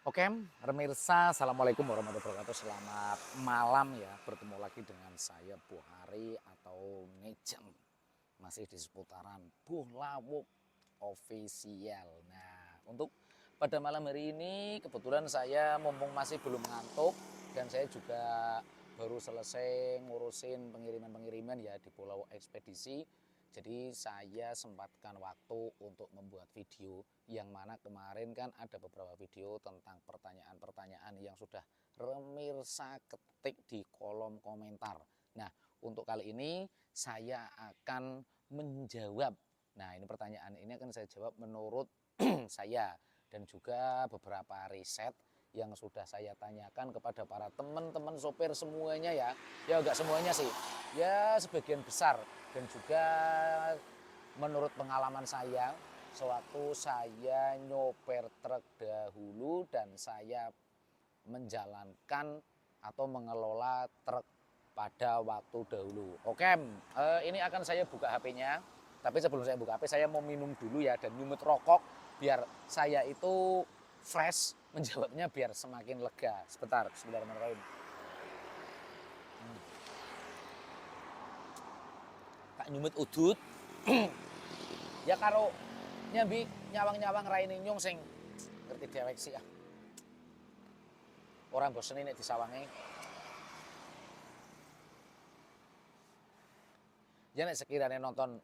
Oke, pemirsa, assalamualaikum warahmatullahi wabarakatuh. Selamat malam ya. Bertemu lagi dengan saya Buhari atau Ngejeng. Masih di seputaran Buhlawuk Official. Nah, untuk pada malam hari ini kebetulan saya mumpung masih belum ngantuk dan saya juga baru selesai ngurusin pengiriman-pengiriman ya di Pulau Ekspedisi. Jadi saya sempatkan waktu untuk membuat video yang mana kemarin kan ada beberapa video tentang pertanyaan-pertanyaan yang sudah remirsa ketik di kolom komentar. Nah, untuk kali ini saya akan menjawab. Nah, ini pertanyaan ini akan saya jawab menurut saya dan juga beberapa riset yang sudah saya tanyakan kepada para teman-teman sopir semuanya ya. Ya enggak semuanya sih. Ya sebagian besar dan juga menurut pengalaman saya sewaktu saya nyoper truk dahulu dan saya menjalankan atau mengelola truk pada waktu dahulu. Oke, ini akan saya buka HP-nya. Tapi sebelum saya buka HP, saya mau minum dulu ya dan nyumut rokok biar saya itu fresh menjawabnya biar semakin lega. Sebentar, bismillahirrahmanirrahim. Kak nyumut udut. Ya karo nyambi nyawang-nyawang raine nyung sing ngerti dewek sih ya. Orang bosen ini disawangi. Ya nek sekiranya nonton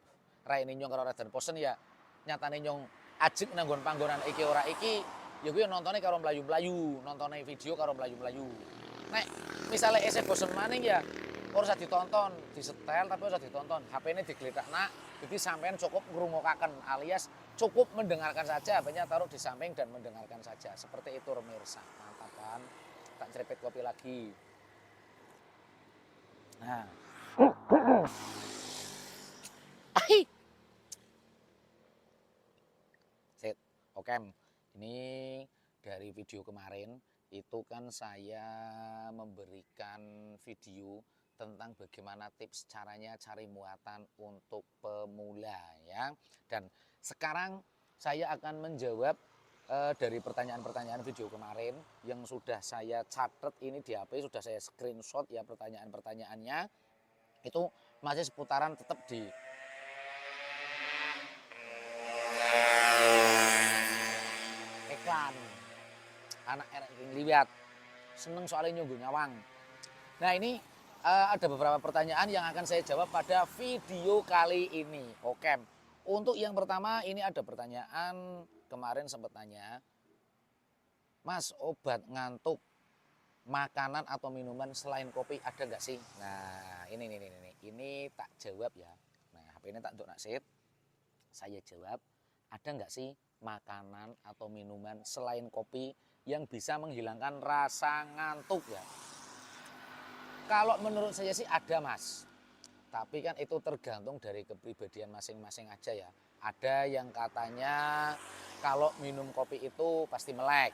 raine nyung karo Raden Posen ya nyatane nyung ajik nanggon panggonan iki ora iki ya kuwi nontone karo mlayu-mlayu, nontone video karo mlayu-mlayu. Nek misalnya esek bosen maning ya ora usah ditonton, disetel tapi ora usah ditonton. HP-ne digletakna, jadi sampean cukup ngrungokaken alias cukup mendengarkan saja, HP-nya taruh di samping dan mendengarkan saja. Seperti itu pemirsa. Mantap kan? Tak cerepet kopi lagi. Nah, Sit. Oke. Ini dari video kemarin itu kan saya memberikan video tentang bagaimana tips caranya cari muatan untuk pemula ya. Dan sekarang saya akan menjawab dari pertanyaan-pertanyaan video kemarin yang sudah saya catat ini di HP, sudah saya screenshot ya pertanyaan-pertanyaannya. Itu masih seputaran tetap di iklan. Anak erek liwat. Seneng soalnya nyunggu nyawang. Nah ini ada beberapa pertanyaan yang akan saya jawab pada video kali ini. Oke. Untuk yang pertama ini ada pertanyaan kemarin sempat tanya, Mas obat ngantuk makanan atau minuman selain kopi ada nggak sih? Nah ini tak jawab ya. Nah HP ini tak untuk naksit. Saya jawab ada nggak sih makanan atau minuman selain kopi yang bisa menghilangkan rasa ngantuk ya? Kalau menurut saya sih ada mas, tapi kan itu tergantung dari kepribadian masing-masing aja ya. Ada yang katanya kalau minum kopi itu pasti melek.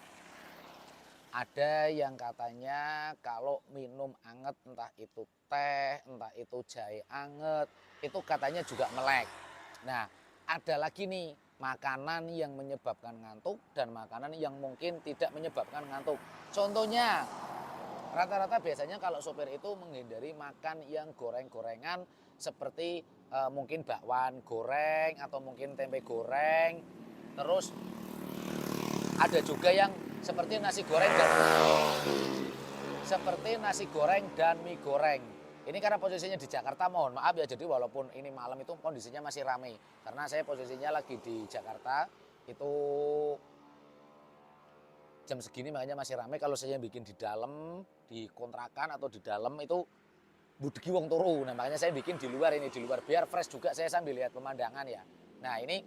Ada yang katanya kalau minum anget entah itu teh, entah itu jahe anget, itu katanya juga melek. Nah ada lagi nih makanan yang menyebabkan ngantuk dan makanan yang mungkin tidak menyebabkan ngantuk. Contohnya rata-rata biasanya kalau sopir itu menghindari makan yang goreng-gorengan seperti mungkin bakwan goreng atau mungkin tempe goreng. Terus ada juga yang seperti nasi goreng dan mie goreng. Ini karena posisinya di Jakarta, mohon maaf ya. Jadi walaupun ini malam itu kondisinya masih ramai karena saya posisinya lagi di Jakarta itu jam segini makanya masih ramai. Kalau saya bikin di dalam, di kontrakan atau di dalam itu budegi wong turu. Nah makanya saya bikin di luar ini, di luar biar fresh juga saya sambil lihat pemandangan ya. Nah ini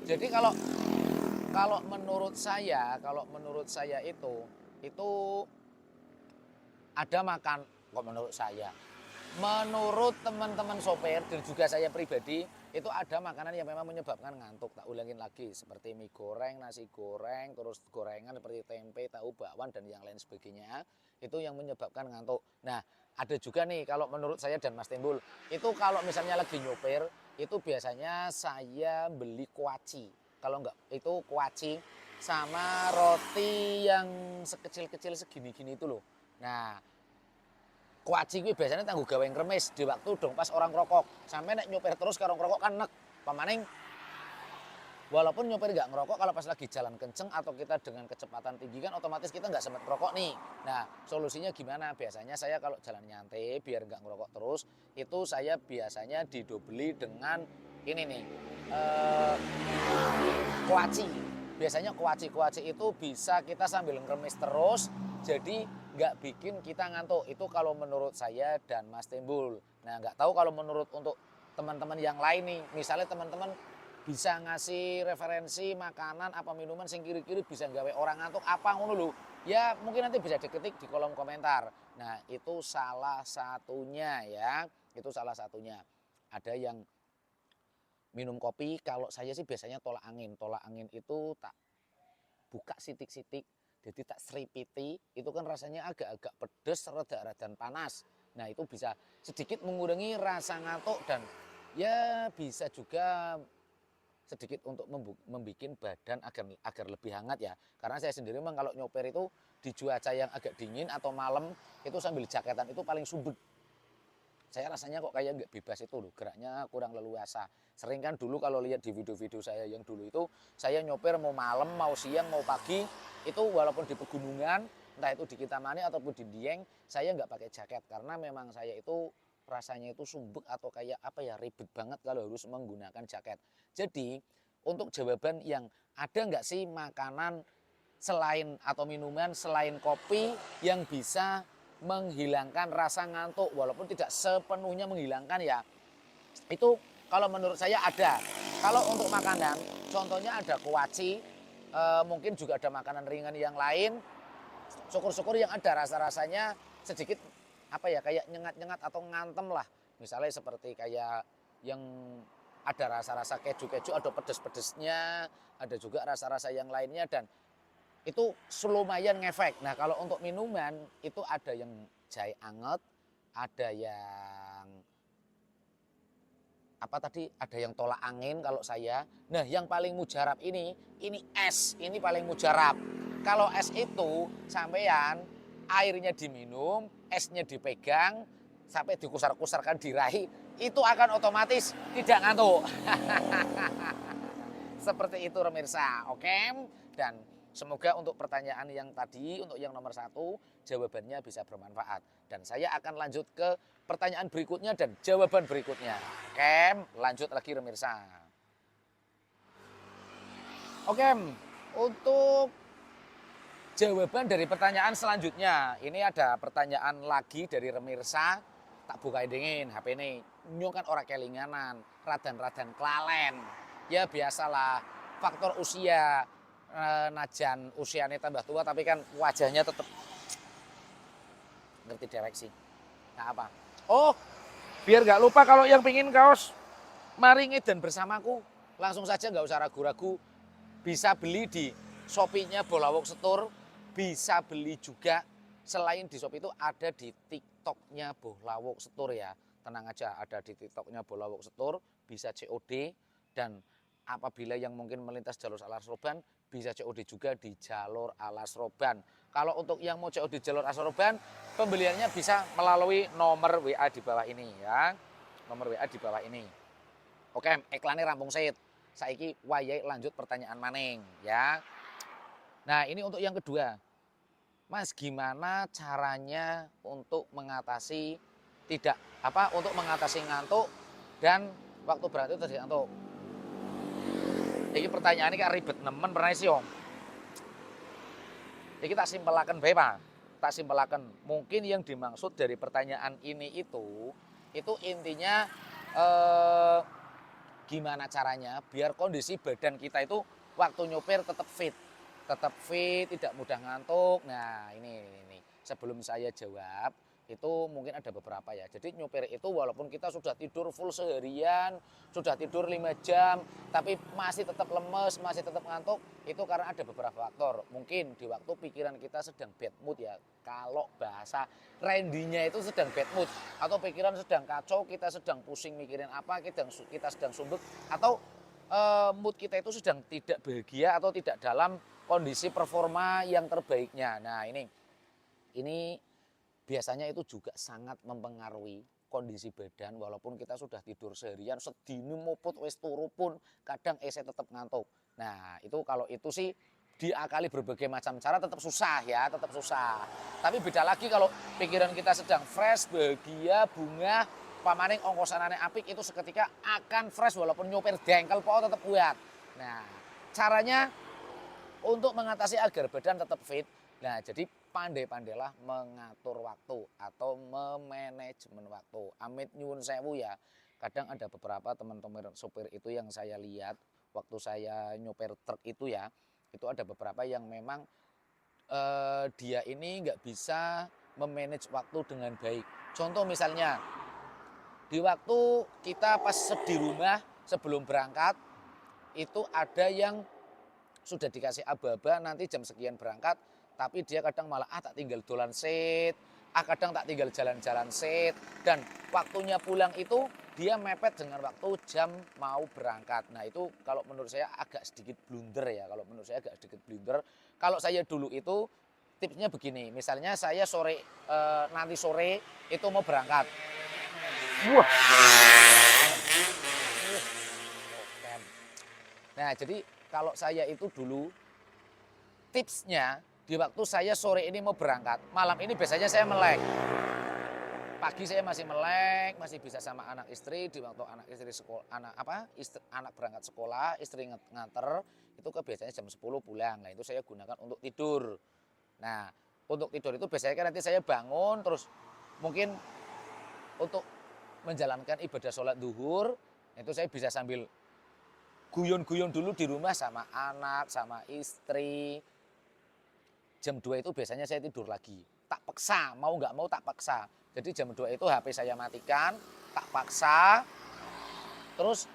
jadi kalau menurut saya itu ada makan kok menurut saya. Menurut teman-teman sopir dan juga saya pribadi itu ada makanan yang memang menyebabkan ngantuk. Tak ulangin lagi seperti mie goreng, nasi goreng, terus gorengan seperti tempe, tahu, bakwan dan yang lain sebagainya itu yang menyebabkan ngantuk. Nah ada juga nih kalau menurut saya dan Mas Timbul itu kalau misalnya lagi nyopir itu biasanya saya beli kuaci. Kalau enggak itu kuaci sama roti yang sekecil-kecil segini-gini itu loh. Nah, kuaci kuwi biasanya tangguh gawe ngremis di waktu dong pas orang rokok. Sampai nek nyopir terus karo ngerokok kan nek. Pamaning walaupun nyopir nggak ngerokok, kalau pas lagi jalan kenceng atau kita dengan kecepatan tinggi kan otomatis kita nggak sempat ngerokok nih. Nah, solusinya gimana? Biasanya saya kalau jalan nyantai biar nggak ngerokok terus, itu saya biasanya didobeli dengan ini nih, kuaci. Biasanya kuaci itu bisa kita sambil ngeremis terus, jadi nggak bikin kita ngantuk. Itu kalau menurut saya dan Mas Timbul. Nah, nggak tahu kalau menurut untuk teman-teman yang lain nih, misalnya teman-teman bisa ngasih referensi makanan apa minuman sing kiri-kiri bisa gawe orang ngantuk apa ngono lho. Ya mungkin nanti bisa diketik di kolom komentar. Nah, itu salah satunya ya. Itu salah satunya. Ada yang minum kopi, kalau saya sih biasanya tolak angin. Tolak angin itu tak buka sitik-sitik, jadi tak seripiti, itu kan rasanya agak-agak pedes, rada-radan panas. Nah, itu bisa sedikit mengurangi rasa ngantuk dan ya bisa juga sedikit untuk membuat badan agar lebih hangat ya. Karena saya sendiri memang kalau nyopir itu di cuaca yang agak dingin atau malam itu sambil jaketan itu paling sumbek. Saya rasanya kok kayak nggak bebas itu loh, geraknya kurang leluasa. Sering kan dulu kalau lihat di video-video saya yang dulu itu, saya nyopir mau malam, mau siang, mau pagi, itu walaupun di pegunungan, entah itu di Kintamani ataupun di Dieng, saya nggak pakai jaket karena memang saya itu rasanya itu sumbek atau kayak apa ya, ribet banget kalau harus menggunakan jaket. Jadi untuk jawaban yang ada nggak sih makanan selain atau minuman selain kopi yang bisa menghilangkan rasa ngantuk walaupun tidak sepenuhnya menghilangkan ya. Itu kalau menurut saya ada. Kalau untuk makanan contohnya ada kuaci, mungkin juga ada makanan ringan yang lain. Syukur-syukur yang ada rasa-rasanya sedikit apa ya kayak nyengat-nyengat atau ngantem lah. Misalnya seperti kayak yang ada rasa-rasa keju-keju, ada pedes-pedesnya, ada juga rasa-rasa yang lainnya dan itu lumayan ngefek. Nah, kalau untuk minuman itu ada yang jahe anget, ada yang apa tadi? Ada yang tolak angin kalau saya. Nah, yang paling mujarab ini es. Ini paling mujarab. Kalau es itu sampean airnya diminum, esnya dipegang sampai dikusar-kusarkan dirahi, itu akan otomatis tidak ngantuk. Seperti itu pemirsa, oke? Dan semoga untuk pertanyaan yang tadi, untuk yang nomor 1, jawabannya bisa bermanfaat. Dan saya akan lanjut ke pertanyaan berikutnya dan jawaban berikutnya. Oke, lanjut lagi pemirsa. Oke, untuk jawaban dari pertanyaan selanjutnya, ini ada pertanyaan lagi dari pemirsa. Tak buka dingin HP ini, nyukan orang kelinganan, radan-radan kelalen. Ya biasalah, faktor usia, najan usianya tambah tua tapi kan wajahnya tetap ngerti dewek sih. Nah apa? Oh, biar nggak lupa kalau yang pingin kaos mari dan bersamaku, langsung saja nggak usah ragu-ragu, bisa beli di Shopee-nya Bolawok Setur, bisa beli juga selain di Shopee itu ada di TikTok-nya Bolawok Setur ya. Tenang aja, ada di TikTok-nya Bolawok Setur, bisa COD dan apabila yang mungkin melintas jalur Alas Roban bisa COD juga di jalur Alas Roban. Kalau untuk yang mau COD jalur Alas Roban, pembeliannya bisa melalui nomor WA di bawah ini ya. Nomor WA di bawah ini. Oke, iklannya rampung set. Saiki wayahe lanjut pertanyaan maning ya. Nah, ini untuk yang kedua. Mas, gimana caranya untuk mengatasi untuk mengatasi ngantuk dan waktu berhenti terjadi ngantuk? Ini pertanyaan ini kan ribet nemen pernah sih om. Ini tak simpelaken bae Pak. Tak simpelaken. Mungkin yang dimaksud dari pertanyaan ini itu intinya gimana caranya biar kondisi badan kita itu waktu nyopir tetap fit, tidak mudah ngantuk. Nah ini sebelum saya jawab itu mungkin ada beberapa ya. Jadi nyopir itu walaupun kita sudah tidur full seharian, sudah tidur 5 jam, tapi masih tetap lemes, masih tetap ngantuk, itu karena ada beberapa faktor. Mungkin di waktu pikiran kita sedang bad mood ya. Kalau bahasa Randy-nya itu sedang bad mood atau pikiran sedang kacau, kita sedang pusing mikirin apa, kita sedang sumbek atau mood kita itu sedang tidak bahagia atau tidak dalam kondisi performa yang terbaiknya. Nah ini biasanya itu juga sangat mempengaruhi kondisi badan, walaupun kita sudah tidur seharian sedini muput wis turu pun kadang saya tetap ngantuk. Nah itu kalau itu sih diakali berbagai macam cara tetap susah ya, tetap susah. Tapi beda lagi kalau pikiran kita sedang fresh, bahagia, bunga, pamaning ongkosanane apik, itu seketika akan fresh walaupun nyopir dengkel po tetap kuat. Nah caranya untuk mengatasi agar badan tetap fit, nah jadi pandai-pandailah mengatur waktu atau memanajemen waktu. Amit nyuwun sewu ya, kadang ada beberapa teman-teman sopir itu yang saya lihat waktu saya nyopir truk itu ya, itu ada beberapa yang memang dia ini nggak bisa memanage waktu dengan baik. Contoh misalnya, di waktu kita pas di rumah sebelum berangkat, itu ada yang sudah dikasih aba-aba nanti jam sekian berangkat, tapi dia kadang malah tak tinggal dolan sit, kadang tak tinggal jalan-jalan sit, dan waktunya pulang itu dia mepet dengan waktu jam mau berangkat. Nah itu kalau menurut saya agak sedikit blunder ya, kalau menurut saya agak sedikit blunder. Kalau saya dulu itu tipsnya begini, misalnya saya nanti sore itu mau berangkat. Wah. Nah jadi kalau saya itu dulu tipsnya di waktu saya sore ini mau berangkat, malam ini biasanya saya melek. Pagi saya masih melek, masih bisa sama anak istri, di waktu anak istri sekolah, anak berangkat sekolah, istri nganter, itu biasanya jam 10 pulang. Nah, itu saya gunakan untuk tidur. Nah, untuk tidur itu biasanya kan nanti saya bangun terus mungkin untuk menjalankan ibadah sholat duhur, itu saya bisa sambil guyon-guyon dulu di rumah sama anak, sama istri. Jam 2 itu biasanya saya tidur lagi. Tak paksa, mau nggak mau tak paksa. Jadi jam 2 itu HP saya matikan, tak paksa. Terus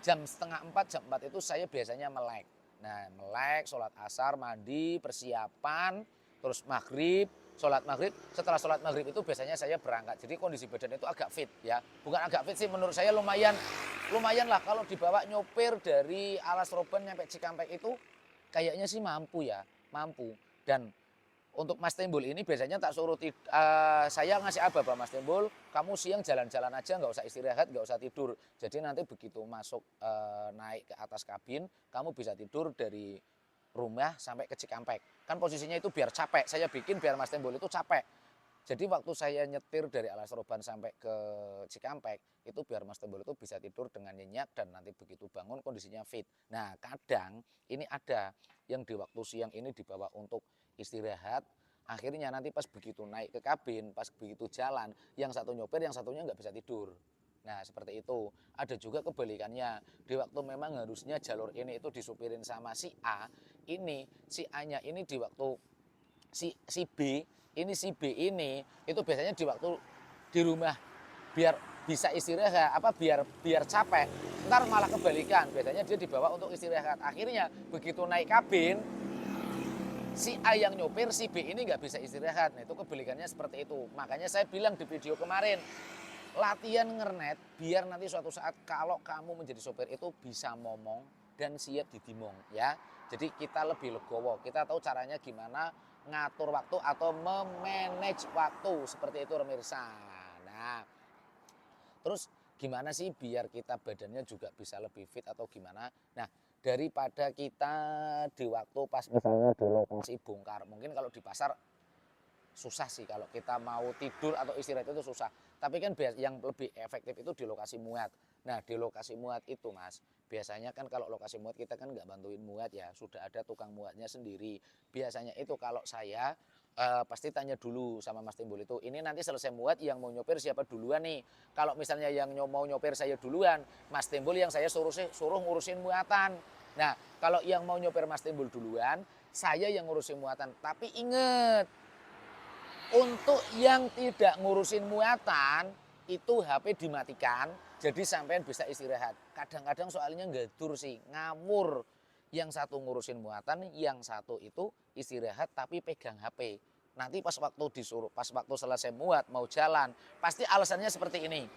jam setengah 4, jam 4 itu saya biasanya melek. Nah melek, sholat asar, mandi, persiapan, terus maghrib, sholat maghrib. Setelah sholat maghrib itu biasanya saya berangkat. Jadi kondisi badan itu agak fit ya. Bukan agak fit sih, menurut saya lumayan lah kalau dibawa nyopir dari Alas Roban sampai Cikampek itu kayaknya sih mampu ya, mampu. Dan untuk Mas Timbul ini biasanya tak suruh saya ngasih aba-aba Mas Timbul, kamu siang jalan-jalan aja, nggak usah istirahat, nggak usah tidur. Jadi nanti begitu masuk naik ke atas kabin, kamu bisa tidur dari rumah sampai ke Cikampek. Kan posisinya itu biar capek, saya bikin biar Mas Timbul itu capek. Jadi waktu saya nyetir dari Alas Roban sampai ke Cikampek, itu biar Mas Timbul itu bisa tidur dengan nyenyak dan nanti begitu bangun kondisinya fit. Nah kadang ini ada yang di waktu siang ini dibawa untuk istirahat, akhirnya nanti pas begitu naik ke kabin, pas begitu jalan, yang satu nyopir, yang satunya nggak bisa tidur. Nah seperti itu. Ada juga kebalikannya, di waktu memang harusnya jalur ini itu disupirin sama si A, ini si A-nya ini di waktu si B, ini si B ini itu biasanya di waktu di rumah biar bisa istirahat, biar capek, ntar malah kebalikan, biasanya dia dibawa untuk istirahat. Akhirnya begitu naik kabin, si A yang nyopir, si B ini nggak bisa istirahat. Nah itu kebalikannya seperti itu. Makanya saya bilang di video kemarin, latihan ngernet biar nanti suatu saat kalau kamu menjadi sopir itu bisa ngomong dan siap didimong ya. Jadi kita lebih legowo, kita tahu caranya gimana ngatur waktu atau memanage waktu, seperti itu pemirsa. Nah terus gimana sih biar kita badannya juga bisa lebih fit atau gimana? Nah daripada kita di waktu pas misalnya di lokasi bongkar, mungkin kalau di pasar susah sih kalau kita mau tidur atau istirahat itu susah. Tapi kan yang lebih efektif itu di lokasi muat. Nah di lokasi muat itu Mas, biasanya kan kalau lokasi muat kita kan nggak bantuin muat ya, sudah ada tukang muatnya sendiri. Biasanya itu kalau saya pasti tanya dulu sama Mas Timbul itu, ini nanti selesai muat yang mau nyopir siapa duluan nih. Kalau misalnya yang mau nyopir saya duluan, Mas Timbul yang saya suruh ngurusin muatan. Nah kalau yang mau nyopir Mas Timbul duluan, saya yang ngurusin muatan. Tapi inget, untuk yang tidak ngurusin muatan, itu HP dimatikan, jadi sampean bisa istirahat. Kadang-kadang soalnya gadur sih, ngawur. Yang satu ngurusin muatan, yang satu itu istirahat tapi pegang HP. Nanti pas waktu selesai muat, mau jalan, pasti alasannya seperti ini.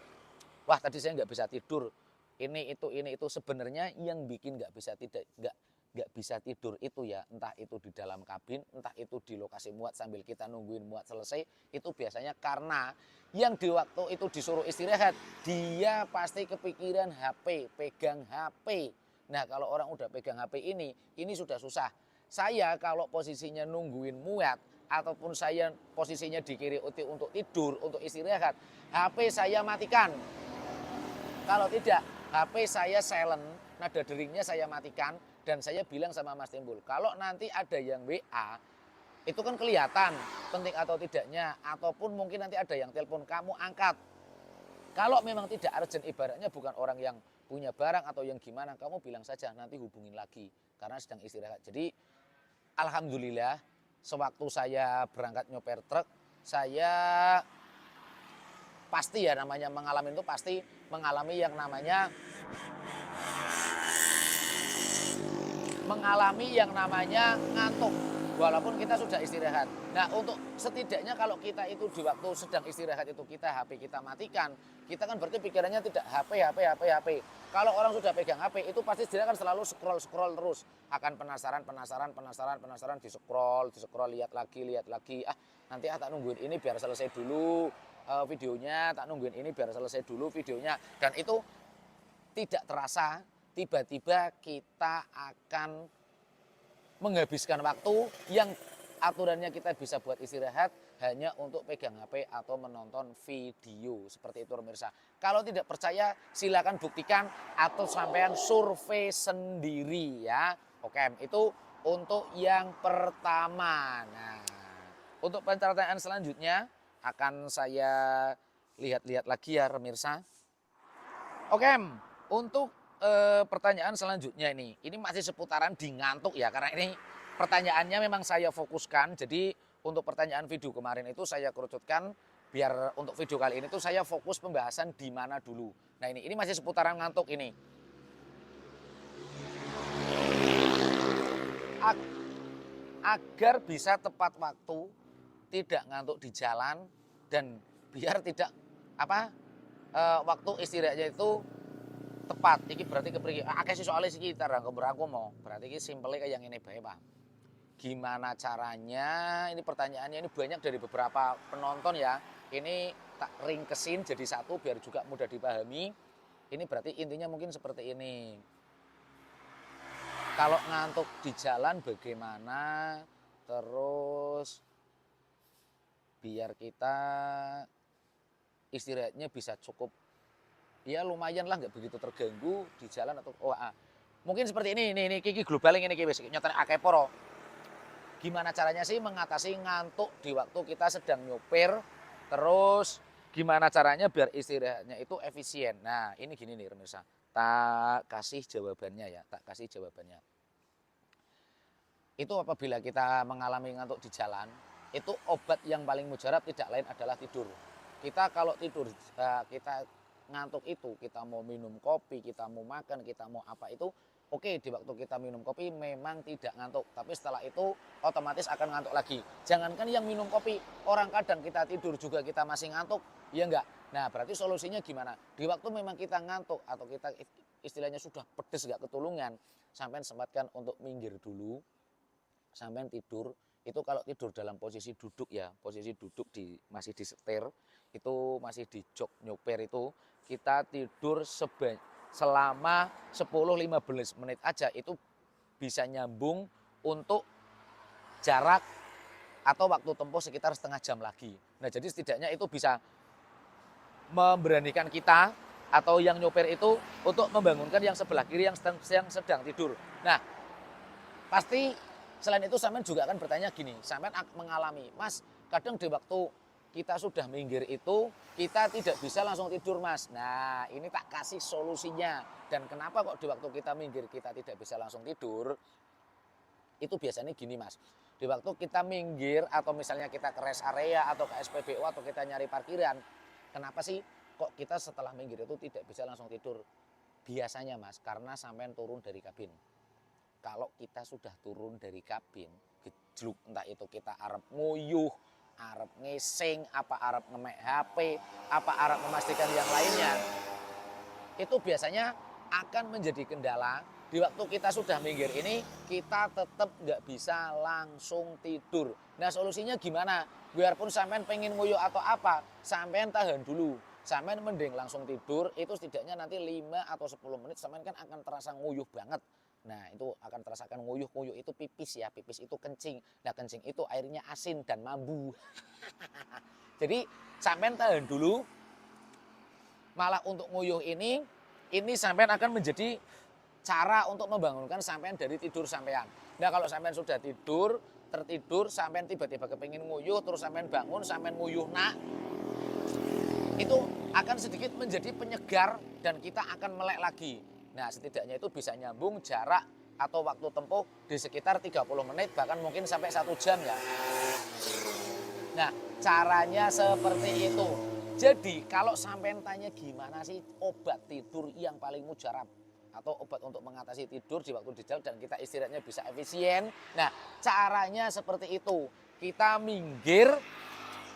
Wah tadi saya nggak bisa tidur, ini itu sebenarnya yang bikin nggak bisa tidur itu ya, entah itu di dalam kabin, entah itu di lokasi muat sambil kita nungguin muat selesai, itu biasanya karena yang di waktu itu disuruh istirahat, dia pasti kepikiran HP, pegang HP. Nah kalau orang udah pegang HP ini sudah susah. Saya kalau posisinya nungguin muat, ataupun saya posisinya di kiri uti untuk tidur, untuk istirahat, HP saya matikan. Kalau tidak, HP saya silent, nada deringnya saya matikan, dan saya bilang sama Mas Timbul, kalau nanti ada yang WA, itu kan kelihatan penting atau tidaknya, ataupun mungkin nanti ada yang telepon, kamu angkat. Kalau memang tidak urgent, ibaratnya bukan orang yang punya barang atau yang gimana, kamu bilang saja, nanti hubungin lagi, karena sedang istirahat. Jadi, alhamdulillah, sewaktu saya berangkat nyoper truk, saya pasti ya namanya mengalami itu pasti mengalami yang namanya ngantuk walaupun kita sudah istirahat. Nah, untuk setidaknya kalau kita itu di waktu sedang istirahat itu kita HP kita matikan, kita kan berarti pikirannya tidak HP. Kalau orang sudah pegang HP itu pasti dia kan selalu scroll terus, akan penasaran, di scroll, lihat lagi. Nanti tak nungguin ini biar selesai dulu videonya, tak nungguin ini biar selesai dulu videonya, dan itu tidak terasa tiba-tiba kita akan menghabiskan waktu yang aturannya kita bisa buat istirahat hanya untuk pegang HP atau menonton video. Seperti itu pemirsa. Kalau tidak percaya silakan buktikan atau sampean survei sendiri ya. Oke, itu untuk yang pertama. Nah, untuk pertanyaan selanjutnya akan saya lihat-lihat lagi ya pemirsa. Oke, untuk pertanyaan selanjutnya ini masih seputaran di ngantuk ya, karena ini pertanyaannya memang saya fokuskan. Jadi untuk pertanyaan video kemarin itu saya kerucutkan biar untuk video kali ini tuh saya fokus pembahasan di mana dulu. Nah ini masih seputaran ngantuk ini. Agar bisa tepat waktu, tidak ngantuk di jalan, dan biar tidak waktu istirahatnya itu tepat. Iki berarti kepriki akeh sih soalnya sekitar aku mau. Berarti ini simpelnya kayak yang ini bae, Pak. Gimana caranya? Ini pertanyaannya ini banyak dari beberapa penonton ya. Ini tak ringkesin jadi satu biar juga mudah dipahami. Ini berarti intinya mungkin seperti ini. Kalau ngantuk di jalan bagaimana? Terus biar kita istirahatnya bisa cukup, ya lumayan lah, nggak begitu terganggu di jalan atau mungkin seperti ini kiki global ini wis nyatane akeh poro. Gimana caranya sih mengatasi ngantuk di waktu kita sedang nyopir, terus gimana caranya biar istirahatnya itu efisien. Nah ini gini nih pemirsa, tak kasih jawabannya ya, itu apabila kita mengalami ngantuk di jalan, itu obat yang paling mujarab tidak lain adalah tidur. Kita kalau tidur, kita ngantuk itu, kita mau minum kopi, kita mau makan, kita mau apa itu, oke, di waktu kita minum kopi memang tidak ngantuk, tapi setelah itu otomatis akan ngantuk lagi. Jangankan yang minum kopi, orang kadang kita tidur juga kita masih ngantuk, ya enggak? Nah berarti solusinya gimana? Di waktu memang kita ngantuk atau kita istilahnya sudah pedes gak ketulungan, sampai sempatkan untuk minggir dulu, sampai tidur. Itu kalau tidur dalam posisi duduk ya, posisi duduk masih di setir, itu masih di jok nyoper itu, kita tidur selama 10-15 menit aja itu bisa nyambung untuk jarak atau waktu tempuh sekitar setengah jam lagi. Nah jadi setidaknya itu bisa memberanikan kita atau yang nyoper itu untuk membangunkan yang sebelah kiri yang sedang tidur. Nah pasti selain itu sampean juga akan bertanya gini, sampean mengalami, Mas, kadang di waktu kita sudah minggir itu, kita tidak bisa langsung tidur, Mas. Nah, ini tak kasih solusinya. Dan kenapa kok di waktu kita minggir kita tidak bisa langsung tidur? Itu biasanya gini, Mas. Di waktu kita minggir atau misalnya kita ke rest area atau ke SPBU atau kita nyari parkiran, kenapa sih kok kita setelah minggir itu tidak bisa langsung tidur? Biasanya, Mas, karena sampean turun dari kabin. Kalau kita sudah turun dari kabin, gejluk, entah itu kita arep nguyuh, arep ngising, apa arep ngemek HP, apa arep memastikan yang lainnya, itu biasanya akan menjadi kendala. Di waktu kita sudah minggir ini, kita tetap nggak bisa langsung tidur. Nah solusinya gimana? Biarpun sampean pengen nguyuh atau apa, sampean tahan dulu. Sampean mending langsung tidur, itu setidaknya nanti 5 atau 10 menit sampean kan akan terasa nguyuh banget. Nah itu akan terasakan nguyuh itu pipis ya, pipis itu kencing. Nah kencing itu airnya asin dan mambu. Jadi sampean tahan dulu, malah untuk nguyuh ini sampean akan menjadi cara untuk membangunkan sampean dari tidur sampean. Nah kalau sampean sudah tertidur, sampean tiba-tiba kepingin nguyuh, terus sampean bangun, sampean nguyuh itu akan sedikit menjadi penyegar dan kita akan melek lagi. Nah setidaknya itu bisa nyambung jarak atau waktu tempuh di sekitar 30 menit, bahkan mungkin sampai 1 jam ya. Nah caranya seperti itu. Jadi kalau sampean tanya gimana sih obat tidur yang paling mujarab, atau obat untuk mengatasi tidur di waktu di jalan dan kita istirahatnya bisa efisien. Nah, caranya seperti itu. Kita minggir,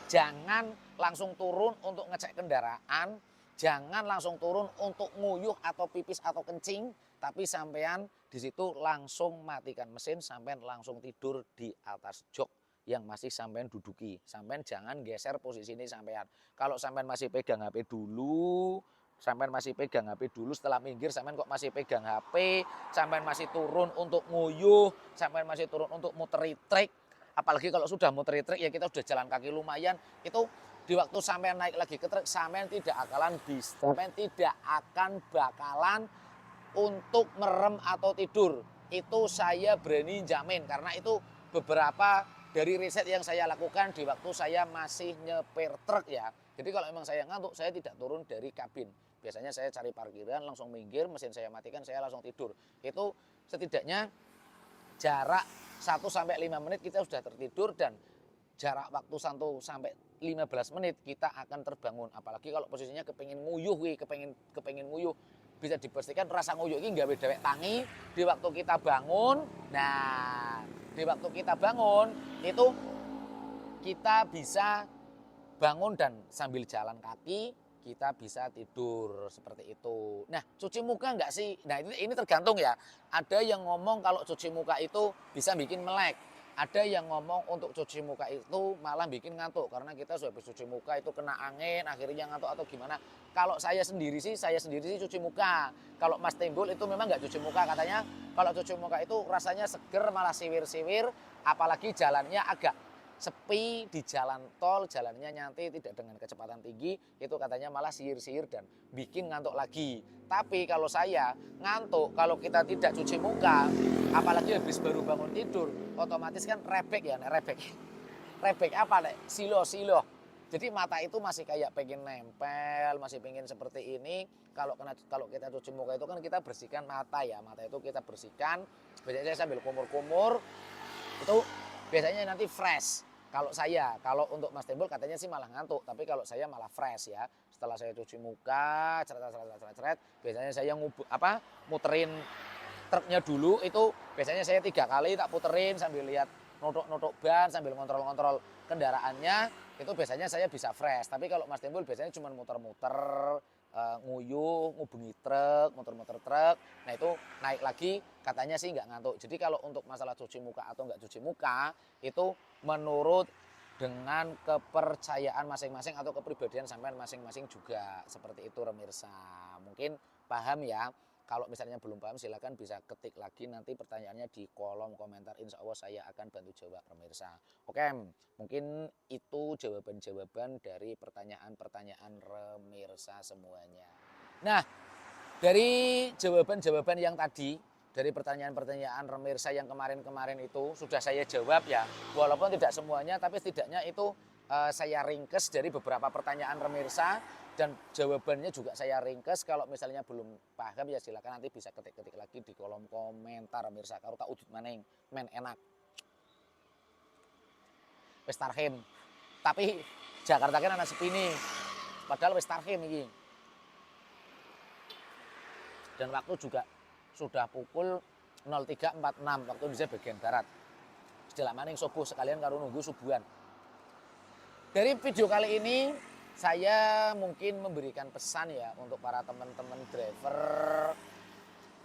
jangan langsung turun untuk ngecek kendaraan, jangan langsung turun untuk nguyuh atau pipis atau kencing, tapi sampean di situ langsung matikan mesin, sampean langsung tidur di atas jok yang masih sampean duduki. Sampean jangan geser posisi ini sampean. Kalau sampean masih pegang HP dulu, sampean masih pegang HP dulu, setelah minggir sampean kok masih pegang HP, sampean masih turun untuk nguyuh, sampean masih turun untuk muteri trek. Apalagi kalau sudah muteri trek ya kita sudah jalan kaki lumayan, itu di waktu sampean naik lagi ke trek, sampean tidak akan bakalan untuk merem atau tidur. Itu saya berani jamin karena itu beberapa dari riset yang saya lakukan di waktu saya masih nyepir truk ya. Jadi kalau memang saya ngantuk, saya tidak turun dari kabin. Biasanya saya cari parkiran, langsung minggir, mesin saya matikan, saya langsung tidur. Itu setidaknya jarak 1-5 menit kita sudah tertidur, dan jarak waktu 1 sampai 15 menit kita akan terbangun. Apalagi kalau posisinya kepengin nguyuh, kepengin nguyuh, bisa dipastikan rasa nguyuh ini nggak dewek tangi di waktu kita bangun. Nah, di waktu kita bangun itu kita bisa bangun dan sambil jalan kaki kita bisa tidur seperti itu. Nah, cuci muka enggak sih? Nah, ini tergantung ya. Ada yang ngomong kalau cuci muka itu bisa bikin melek. Ada yang ngomong untuk cuci muka itu malah bikin ngantuk karena kita sudah habis cuci muka itu kena angin akhirnya ngantuk atau gimana. Kalau saya sendiri sih cuci muka. Kalau Mas Timbul itu memang enggak cuci muka, katanya kalau cuci muka itu rasanya seger malah siwir-siwir, apalagi jalannya agak sepi di jalan tol, jalannya nyantai tidak dengan kecepatan tinggi, itu katanya malah sihir-sihir dan bikin ngantuk lagi. Tapi kalau saya ngantuk, kalau kita tidak cuci muka, apalagi habis baru bangun tidur, otomatis kan rebek ya, rebek apa nek? Silo. Jadi mata itu masih kayak pengen nempel, masih pengen seperti ini. Kalau kita cuci muka itu kan kita bersihkan mata ya, mata itu kita bersihkan. Biasanya saya sambil kumur-kumur, itu biasanya nanti fresh. Kalau untuk Mas Timbul katanya sih malah ngantuk, tapi kalau saya malah fresh ya. Setelah saya cuci muka, ceret, biasanya saya muterin truknya dulu, itu biasanya saya 3 kali tak puterin sambil lihat notok ban, sambil ngontrol kendaraannya, itu biasanya saya bisa fresh. Tapi kalau Mas Timbul biasanya cuma muter-muter, nguyuh, ngubungi truk, muter-muter truk. Nah itu naik lagi katanya sih nggak ngantuk. Jadi kalau untuk masalah cuci muka atau nggak cuci muka itu menurut dengan kepercayaan masing-masing atau kepribadian sampean masing-masing juga. Seperti itu pemirsa. Mungkin paham ya. Kalau misalnya belum paham silakan bisa ketik lagi nanti pertanyaannya di kolom komentar. Insya Allah saya akan bantu jawab pemirsa. Oke, mungkin itu jawaban-jawaban dari pertanyaan-pertanyaan pemirsa semuanya. Nah, dari jawaban-jawaban yang tadi, dari pertanyaan-pertanyaan pemirsa yang kemarin-kemarin itu sudah saya jawab ya. Walaupun tidak semuanya, tapi setidaknya itu saya ringkes dari beberapa pertanyaan pemirsa. Dan jawabannya juga saya ringkes. Kalau misalnya belum paham ya silakan nanti bisa ketik-ketik lagi di kolom komentar pemirsa. Karo tak udut maning, men enak. Wis tarhim. Tapi Jakarta kan anak sepi nih. Padahal wis tarhim ini. Dan waktu juga sudah pukul 03.46 waktu Indonesia bagian barat. Setelah maning subuh sekalian karo nunggu subuhan. Dari video kali ini saya mungkin memberikan pesan ya untuk para teman-teman driver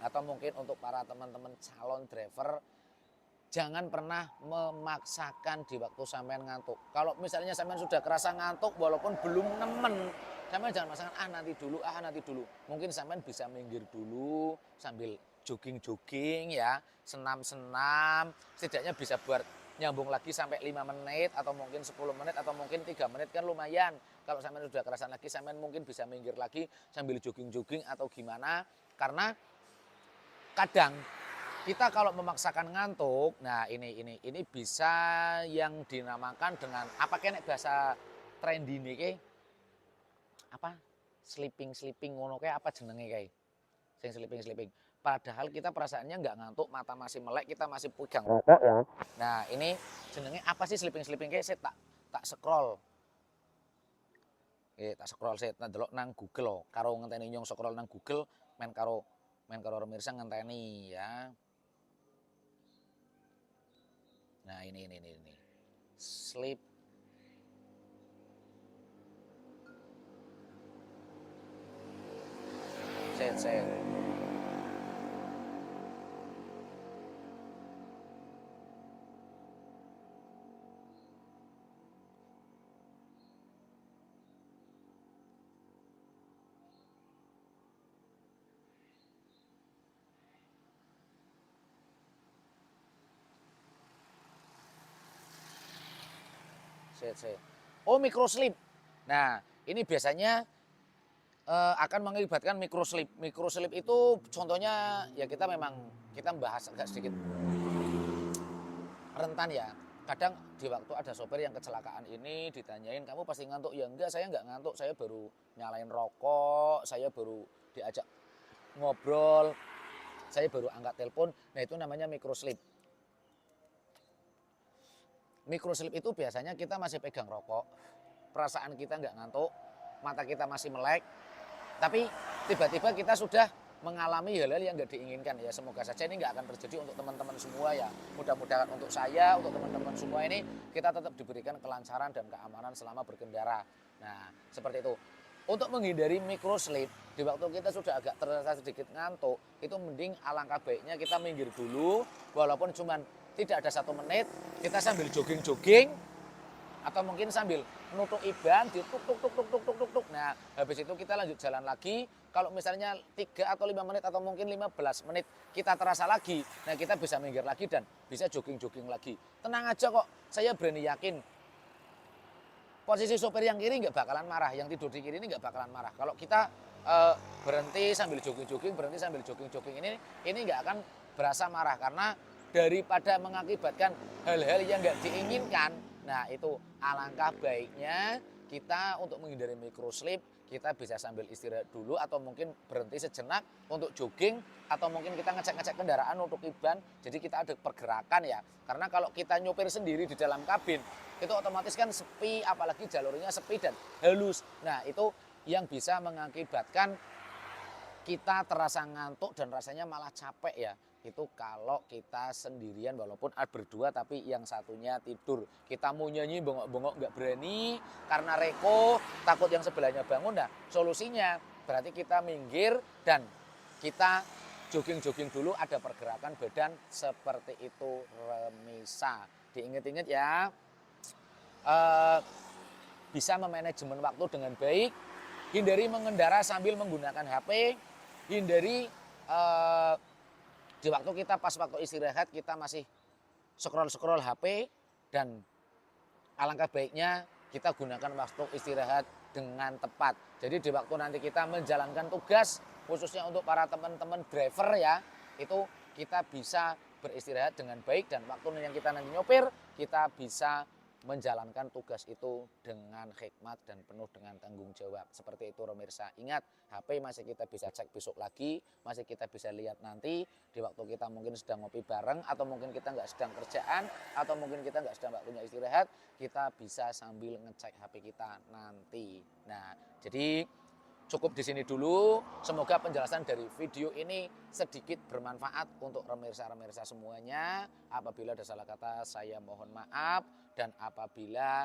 atau mungkin untuk para teman-teman calon driver, jangan pernah memaksakan di waktu sampean ngantuk. Kalau misalnya sampean sudah kerasa ngantuk walaupun belum nemen, sampean jangan maksakan nanti dulu. Mungkin sampean bisa minggir dulu sambil jogging-jogging ya, senam-senam, setidaknya bisa buat nyambung lagi sampai 5 menit atau mungkin 10 menit atau mungkin 3 menit kan lumayan. Kalau sampean sudah kerasa lagi, sampean mungkin bisa minggir lagi sambil jogging-jogging atau gimana. Karena kadang kita kalau memaksakan ngantuk, nah ini bisa yang dinamakan dengan apa kene bahasa trendy niki apa sleeping ngono kayak apa jenenge kayak sing sleeping. Padahal kita perasaannya nggak ngantuk, mata masih melek, kita masih pegang rokok ya. Nah ini jenenge apa sih sleeping kayak saya tak scroll. Tak scroll saya ndelok nang Google loh. Karo ngenteni nyong scroll nang Google men karo pemirsa ngenteni ya. Nah ini. Sleep. Set. Oh, microsleep. Nah, ini biasanya akan mengakibatkan microsleep. Microsleep itu contohnya ya kita membahas agak sedikit rentan ya. Kadang di waktu ada sopir yang kecelakaan ini ditanyain, kamu pasti ngantuk? Ya enggak, saya enggak ngantuk. Saya baru nyalain rokok, saya baru diajak ngobrol, saya baru angkat telepon. Nah, itu namanya microsleep. Microsleep itu biasanya kita masih pegang rokok, perasaan kita nggak ngantuk, mata kita masih melek, tapi tiba-tiba kita sudah mengalami hal-hal yang nggak diinginkan ya. Semoga saja ini nggak akan terjadi untuk teman-teman semua ya. Mudah-mudahan untuk saya, untuk teman-teman semua ini kita tetap diberikan kelancaran dan keamanan selama berkendara. Nah, seperti itu. Untuk menghindari microsleep, di waktu kita sudah agak terasa sedikit ngantuk, itu mending alangkah baiknya kita minggir dulu, walaupun cuman tidak ada 1 menit, kita sambil jogging-jogging, atau mungkin sambil nutuk ban, tuk. Nah, habis itu kita lanjut jalan lagi. Kalau misalnya 3 atau 5 menit atau mungkin 15 menit kita terasa lagi, nah kita bisa minggir lagi dan bisa jogging-jogging lagi. Tenang aja kok, saya berani yakin posisi sopir yang kiri nggak bakalan marah, yang tidur di kiri ini nggak bakalan marah. Kalau kita berhenti sambil jogging-jogging, ini nggak akan berasa marah karena daripada mengakibatkan hal-hal yang nggak diinginkan. Nah itu alangkah baiknya kita untuk menghindari microsleep, kita bisa sambil istirahat dulu atau mungkin berhenti sejenak untuk jogging atau mungkin kita ngecek kendaraan untuk ban. Jadi kita ada pergerakan ya. Karena kalau kita nyopir sendiri di dalam kabin itu otomatis kan sepi, apalagi jalurnya sepi dan halus. Nah itu yang bisa mengakibatkan kita terasa ngantuk dan rasanya malah capek ya. Itu kalau kita sendirian walaupun berdua tapi yang satunya tidur. Kita mau nyanyi bengok-bengok nggak berani karena reko, takut yang sebelahnya bangun. Nah solusinya berarti kita minggir dan kita jogging-jogging dulu, ada pergerakan badan seperti itu Remisa. Diingat-ingat ya, bisa memanajemen waktu dengan baik, hindari mengendara sambil menggunakan HP, hindari di waktu kita pas waktu istirahat kita masih scroll HP, dan alangkah baiknya kita gunakan waktu istirahat dengan tepat. Jadi di waktu nanti kita menjalankan tugas, khususnya untuk para teman-teman driver ya, itu kita bisa beristirahat dengan baik dan waktu yang kita nanti nyopir, kita bisa menjalankan tugas itu dengan hikmat dan penuh dengan tanggung jawab. Seperti itu pemirsa. Ingat, HP masih kita bisa cek besok lagi, masih kita bisa lihat nanti di waktu kita mungkin sedang ngopi bareng, atau mungkin kita nggak sedang kerjaan, atau mungkin kita nggak sedang waktunya istirahat, kita bisa sambil ngecek HP kita nanti. Nah, jadi cukup di sini dulu. Semoga penjelasan dari video ini sedikit bermanfaat untuk remirsa-remirsa semuanya. Apabila ada salah kata, saya mohon maaf. Dan apabila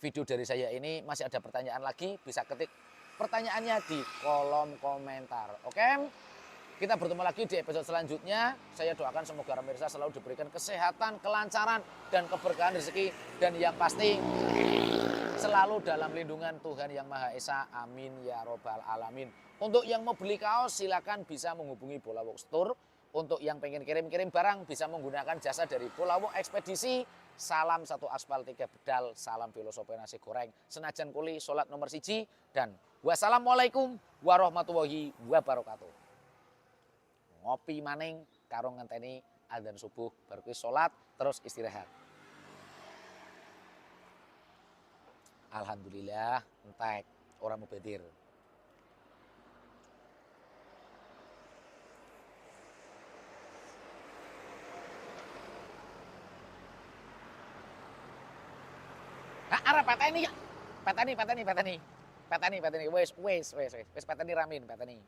video dari saya ini masih ada pertanyaan lagi, bisa ketik pertanyaannya di kolom komentar. Oke? Kita bertemu lagi di episode selanjutnya. Saya doakan semoga pemirsa selalu diberikan kesehatan, kelancaran, dan keberkahan rezeki. Dan yang pasti selalu dalam lindungan Tuhan Yang Maha Esa. Amin ya robbal alamin. Untuk yang mau beli kaos silakan bisa menghubungi Bolawok Store. Untuk yang pengen kirim-kirim barang bisa menggunakan jasa dari Bolawok Ekspedisi. Salam satu aspal tiga bedal. Salam filosofi nasi goreng. Senajan kuli sholat nomor siji. Dan wassalamualaikum warahmatullahi wabarakatuh. Ngopi maning karo ngenteni adzan subuh baru kuwi salat terus istirahat. Alhamdulillah entek orang mubadir. Nah, arep pateni ya. Pateni wis pateni ramin pateni.